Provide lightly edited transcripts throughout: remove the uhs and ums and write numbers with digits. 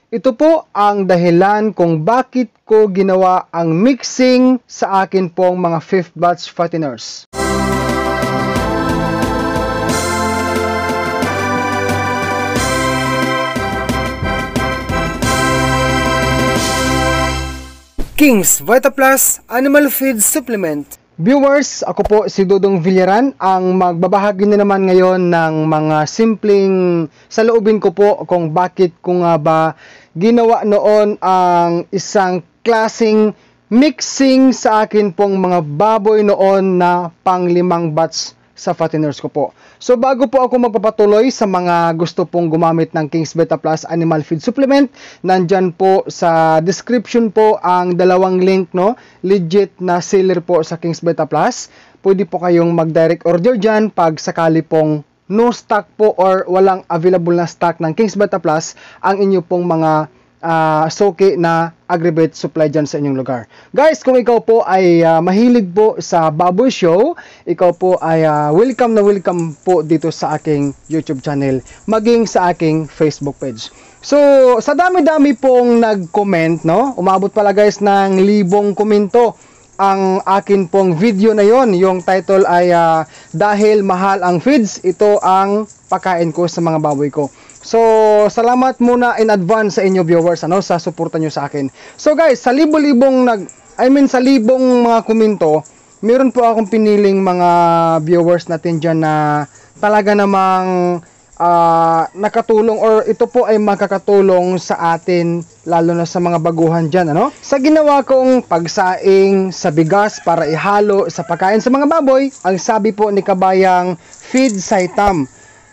Ito po ang dahilan kung bakit ko ginawa ang mixing sa akin pong mga 5th batch fatteners. King's VitaPlus Animal Feed Supplement. Viewers, ako po si Dodong Villaran, ang magbabahagi na naman ngayon ng mga simpleng saloobin ko po kung bakit ko nga ba ginawa noon ang isang klaseng mixing sa akin pong mga baboy noon na pang-5 batch sa fatteners ko po. So bago po ako magpapatuloy sa mga gusto pong gumamit ng King's VitaPlus Animal Feed Supplement, nandyan po sa description po ang 2 link, no? Legit na seller po sa King's VitaPlus. Pwede po kayong mag-direct order dyan pag sakali pong no stock po or walang available na stock ng King's VitaPlus ang inyo pong mga soke na aggregate supply dyan sa inyong lugar. Guys, kung ikaw po ay mahilig po sa baboy show, ikaw po ay welcome na welcome po dito sa aking YouTube channel, maging sa aking Facebook page. So, sa dami-dami pong nag-comment, no? Umabot pala guys ng 1,000 komento ang akin pong video na yon. Yung title ay dahil mahal ang feeds, ito ang pakain ko sa mga baboy ko. So, salamat muna in advance sa inyo viewers, ano, sa suporta nyo sa akin. So guys, sa sa libong mga komento, meron po akong piniling mga viewers natin dyan na talaga namang nakatulong, or ito po ay makakatulong sa atin, lalo na sa mga baguhan dyan, ano? Sa ginawa kong pagsaing sa bigas para ihalo sa pagkain sa mga baboy, ang sabi po ni Kabayang Feed Saitam,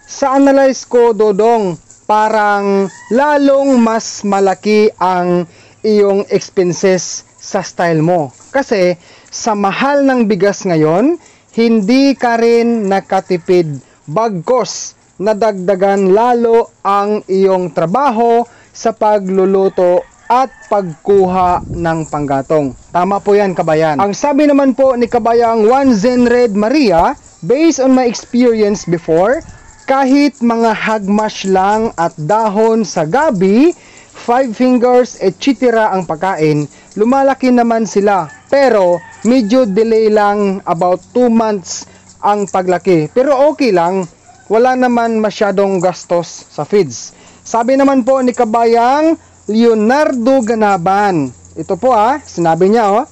sa analyze ko, Dodong, parang lalong mas malaki ang iyong expenses sa style mo. Kasi sa mahal ng bigas ngayon, hindi ka rin nakatipid, bagkos nadagdagan lalo ang iyong trabaho sa pagluluto at pagkuha ng panggatong. Tama po yan, Kabayan. Ang sabi naman po ni Kabayang Juan Zenred Maria, based on my experience before, kahit mga hagmash lang at dahon sa gabi, 5 fingers, etc. ang pagkain, lumalaki naman sila. Pero medyo delay lang, about 2 months ang paglaki. Pero okay lang, wala naman masyadong gastos sa feeds. Sabi naman po ni Kabayang Leonardo Ganaban, ito po sinabi niya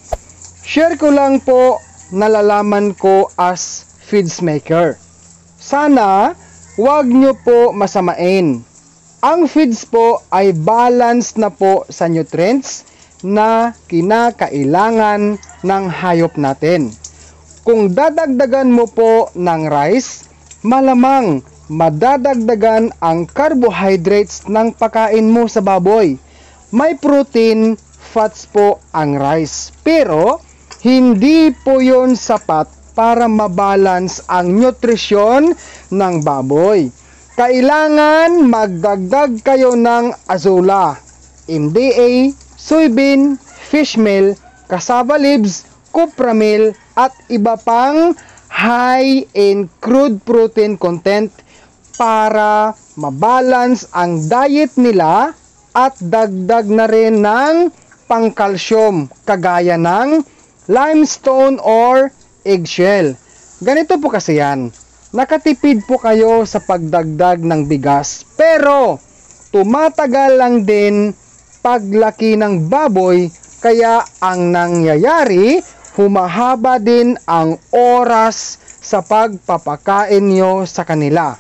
share ko lang po nalalaman ko as feeds maker. Sana huwag nyo po masamain. Ang feeds po ay balance na po sa nutrients na kinakailangan ng hayop natin. Kung dadagdagan mo po ng rice, malamang madadagdagan ang carbohydrates ng pagkain mo sa baboy. May protein, fats po ang rice. Pero hindi po yon sapat para mabalance ang nutrisyon ng baboy. Kailangan magdagdag kayo ng azula, MDA, soybean, fish meal, cassava leaves, copra meal, at iba pang high in crude protein content para mabalance ang diet nila at dagdag na rin ng pangkalsyum kagaya ng limestone or eggshell. Ganito po kasi yan. Nakatipid po kayo sa pagdagdag ng bigas, pero tumatagal lang din paglaki ng baboy, kaya ang nangyayari, humahaba din ang oras sa pagpapakain nyo sa kanila.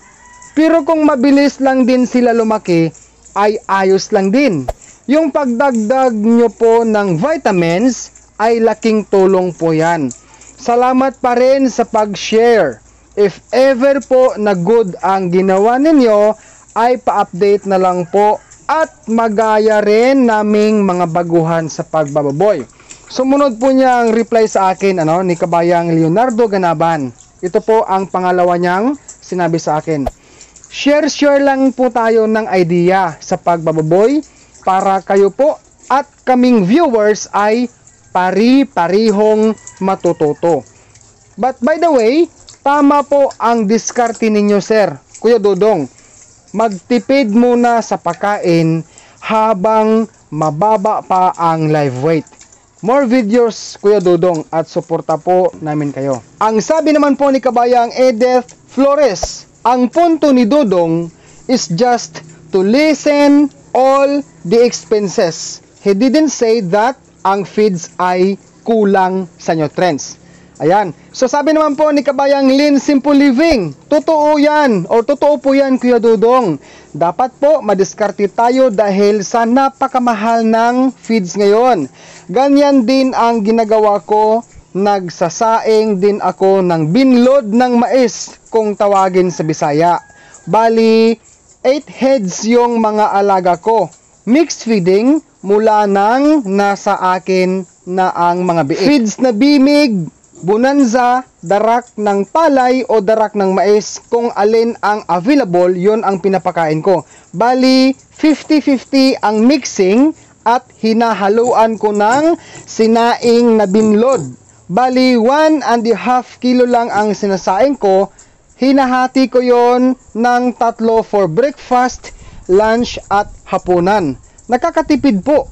Pero kung mabilis lang din sila lumaki, ay ayos lang din. Yung pagdagdag nyo po ng vitamins ay laking tulong po yan. Salamat pa rin sa pag-share. If ever po na good ang ginawa ninyo, ay pa-update na lang po at magaya rin naming mga baguhan sa pagbababoy. Sumunod po niya ang reply sa akin ni Kabayang Leonardo Ganaban. Ito po ang pangalawa niyang sinabi sa akin. Share lang po tayo ng idea sa pagbababoy para kayo po at kaming viewers ay pari-parihong matututo. But by the way, tama po ang diskarte ninyo, sir. Kuya Dodong, magtipid muna sa pagkain habang mababa pa ang live weight. More videos, Kuya Dudong, at suporta po namin kayo. Ang sabi naman po ni Kabayang Edith Flores, ang punto ni Dudong is just to lessen all the expenses. He didn't say that ang feeds ay kulang sa nutrients. Ayan. So sabi naman po ni Kabayang Lynn Simple Living, totoo yan, or totoo po yan, Kuya Dudong. Dapat po madiskarte tayo dahil sa napakamahal ng feeds ngayon. Ganyan din ang ginagawa ko, nagsasaing din ako ng binlod ng mais kung tawagin sa Bisaya. Bali, 8 heads yung mga alaga ko. Mixed feeding mula nang nasa akin na ang mga biik. Feeds na bimig, bonanza, darak ng palay o darak ng mais, kung alin ang available, yon ang pinapakain ko. Bali, 50-50 ang mixing at hinahaluan ko ng sinaing na binlod. Bali, 1.5 kilo lang ang sinasaing ko. Hinahati ko yon ng 3 for breakfast, lunch at hapunan. Nakakatipid po.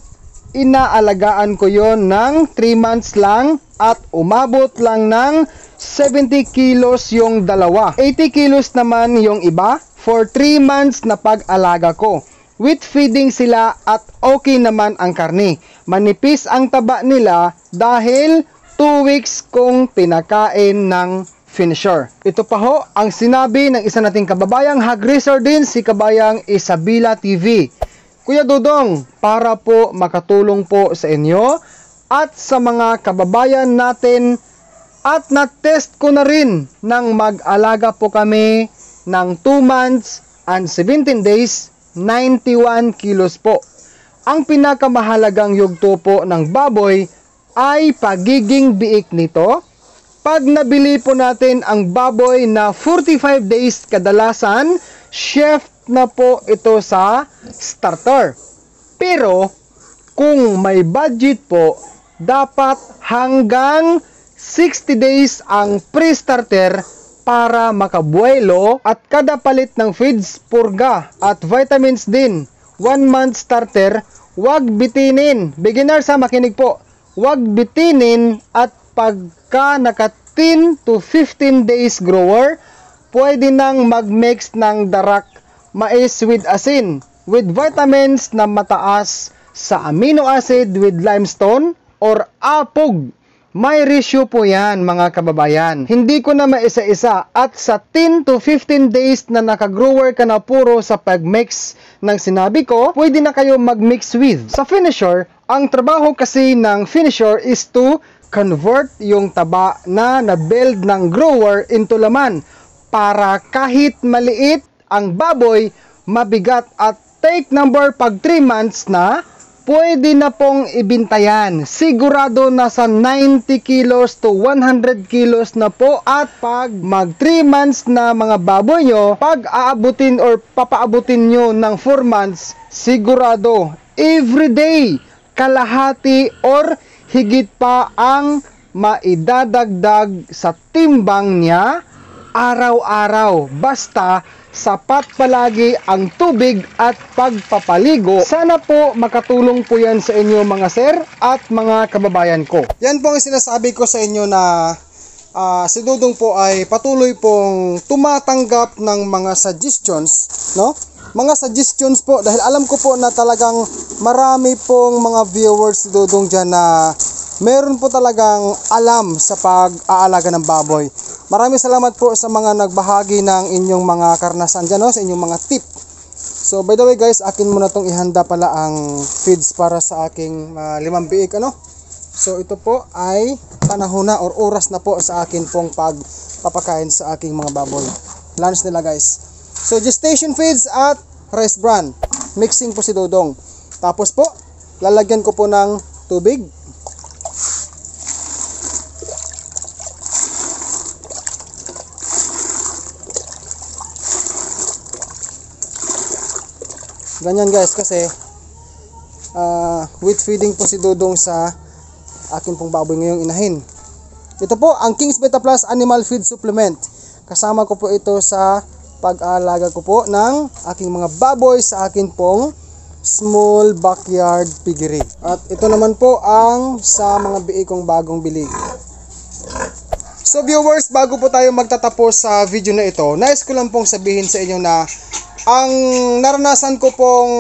Inaalagaan ko yon ng 3 months lang at umabot lang ng 70 kilos yung dalawa. 80 kilos naman yung iba for 3 months na pag-alaga ko. With feeding sila at okay naman ang karne. Manipis ang taba nila dahil 2 weeks kong pinakain ng finisher. Ito pa ho ang sinabi ng isa nating kababayang hog racer din, si Kabayang Isabela TV. Kuya Dudong, para po makatulong po sa inyo at sa mga kababayan natin, at na-test ko na rin nang mag-alaga po kami ng 2 months and 17 days, 91 kilos po. Ang pinakamahalagang yugto po ng baboy ay pagiging biik nito. Pag nabili po natin ang baboy na 45 days, kadalasan chef na po ito sa starter. Pero kung may budget po, dapat hanggang 60 days ang pre-starter para makabuelo, at kada palit ng feeds, purga at vitamins din. 1 month starter, wag bitinin. Beginners ha, makinig po. Wag bitinin, at pagka naka 10 to 15 days grower, pwede nang mag-mix ng darak mais with asin, with vitamins na mataas sa amino acid with limestone or apog. May ratio po yan, mga kababayan. Hindi ko na maisa-isa, at sa 10 to 15 days na nakagrower ka na puro sa pag-mix ng sinabi ko, pwede na kayo mag-mix with. Sa finisher, ang trabaho kasi ng finisher is to convert yung taba na na-build ng grower into laman, para kahit maliit ang baboy, mabigat at take number pag 3 months na, pwede na pong ibintayan. Sigurado nasa 90 kilos to 100 kilos na po. At pag mag 3 months na mga baboy nyo, pag aabutin or papaabutin nyo ng 4 months, sigurado everyday kalahati or higit pa ang maidadagdag sa timbang niya araw-araw. Basta sapat palagi ang tubig at pagpapaligo. Sana po makatulong po yan sa inyo, mga sir at mga kababayan ko. Yan po ang sinasabi ko sa inyo na si Dudong po ay patuloy pong tumatanggap ng mga suggestions, no? Mga suggestions po, dahil alam ko po na talagang marami pong mga viewers si Dudong dyan na meron po talagang alam sa pag-aalaga ng baboy. Maraming salamat po sa mga nagbahagi ng inyong mga karanasan dyan, no? Sa inyong mga tip. So by the way guys, akin muna tong ihanda pala ang feeds para sa aking 5 biik, ano? So ito po ay panahon na or oras na po sa akin pong pagpapakain sa aking mga baboy. Lunch nila guys. So gestation feeds at rice bran. Mixing po si Dudong. Tapos po, lalagyan ko po ng tubig. Ganyan guys, kasi with feeding po si Dudong sa akin pong baboy ngayong inahin. Ito po ang King's Beta Plus Animal Feed Supplement. Kasama ko po ito sa pag-aalaga ko po ng aking mga baboy sa akin pong small backyard piggery. At ito naman po ang sa mga biik kong bagong bili. So viewers, bago po tayo magtatapos sa video na ito, nais ko lang pong sabihin sa inyo na ang naranasan ko pong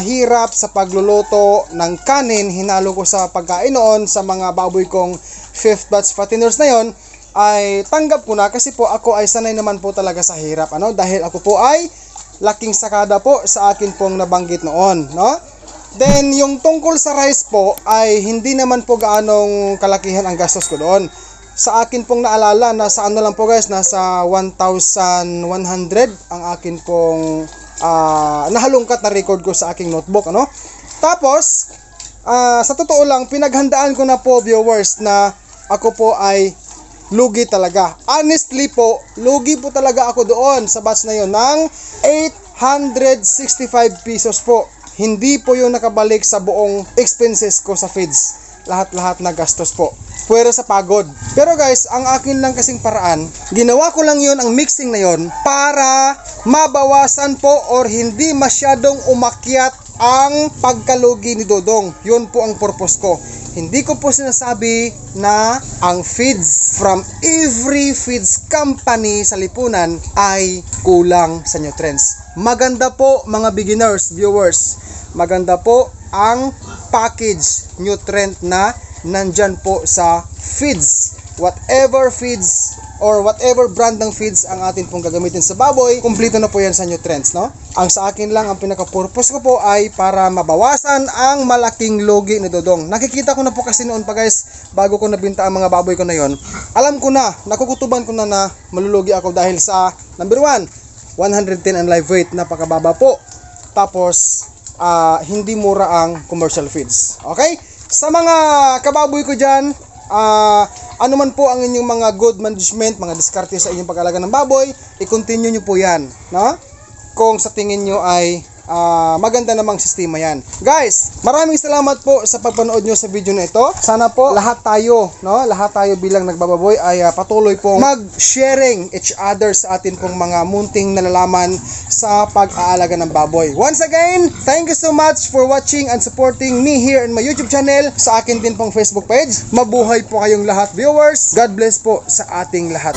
hirap sa pagluluto ng kanin, hinalo ko sa pagkain noon sa mga baboy kong 5th batch fatteners na yon, ay tanggap ko na kasi po ako ay sanay naman po talaga sa hirap, dahil ako po ay laking sakada po sa akin pong nabanggit noon, Then yung tungkol sa rice po ay hindi naman po gaanong kalakihan ang gastos ko doon. Sa akin pong naalala, nasa lang po guys, nasa 1,100 ang akin pong nahalungkat na record ko sa aking notebook, Tapos, sa totoo lang, pinaghandaan ko na po viewers na ako po ay lugi talaga. Honestly po, lugi po talaga ako doon sa batch na yon ng 865 pesos po. Hindi po yung nakabalik sa buong expenses ko sa feeds. Lahat-lahat na gastos po. Pwera sa pagod. Pero guys, ang akin lang kasing paraan, ginawa ko lang yon, ang mixing na yon, para mabawasan po or hindi masyadong umakyat ang pagkalugi ni Dodong. Yun po ang purpose ko. Hindi ko po sinasabi na ang feeds from every feeds company sa lipunan ay kulang sa nutrients. Maganda po mga beginners, viewers. Maganda po ang package nutrient na nandyan po sa feeds. Whatever feeds or whatever brand ng feeds ang atin pong gagamitin sa baboy, kumpleto na po yan sa nutrients, Ang sa akin lang, ang pinaka-purpose ko po ay para mabawasan ang malaking lugi ni Dodong. Nakikita ko na po kasi noon pa guys, bago ko nabinta ang mga baboy ko na yon. Alam ko na, nakukutuban ko na malulugi ako dahil sa number 1, 110 ang live weight, napakababa po. Tapos, hindi mura ang commercial feeds. Okay? Sa mga kababoy ko dyan, ano man po ang inyong mga good management, mga diskarte sa inyong pag-alaga ng baboy, i-continue nyo po yan, kung sa tingin nyo ay maganda namang sistema yan. Guys, maraming salamat po sa pagpanood nyo sa video na ito. Sana po lahat tayo bilang nagbababoy ay patuloy pong mag-sharing each other sa atin pong mga munting nalalaman sa pag-aalaga ng baboy. Once again, thank you so much for watching and supporting me here in my YouTube channel, sa akin din pong Facebook page. Mabuhay po kayong lahat, viewers. God bless po sa ating lahat.